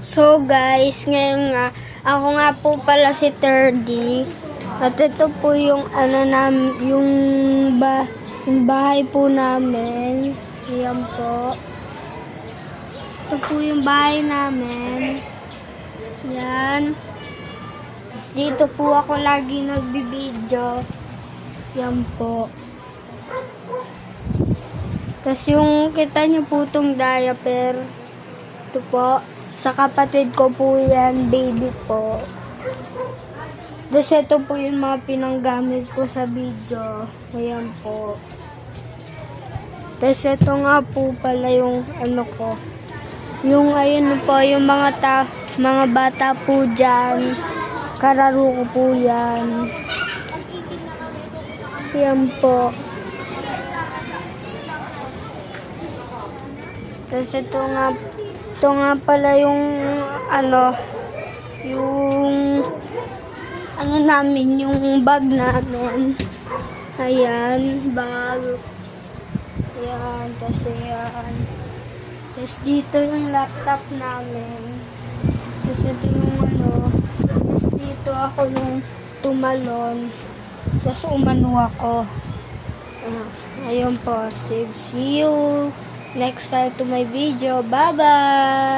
So guys, ngayon nga, ako nga po pala si Terdy. At ito po yung yung bahay po namin. Ayan po. Ito po yung bahay namin. Yan. Tapos dito po ako lagi nagbibideo. Yan po. Tapos yung kita nyo po itong diaper. Ito po. Sa kapatid ko po yan, baby po. Tapos ito po yung mga pinanggamit ko sa video. Ayan po. Tapos ito nga po pala yung ko. Yung ayun po, yung mga bata po dyan. Kararo ko po yan. Ayan po. Tapos ito nga pala yung namin, yung bag namin. Ayan, bag. Ayan, tapos ayan. Tapos dito yung laptop namin. Tapos ito yung tapos dito ako nung tumalon. Tapos umano ako. Ayun po, see you next time to my video. Bye-bye!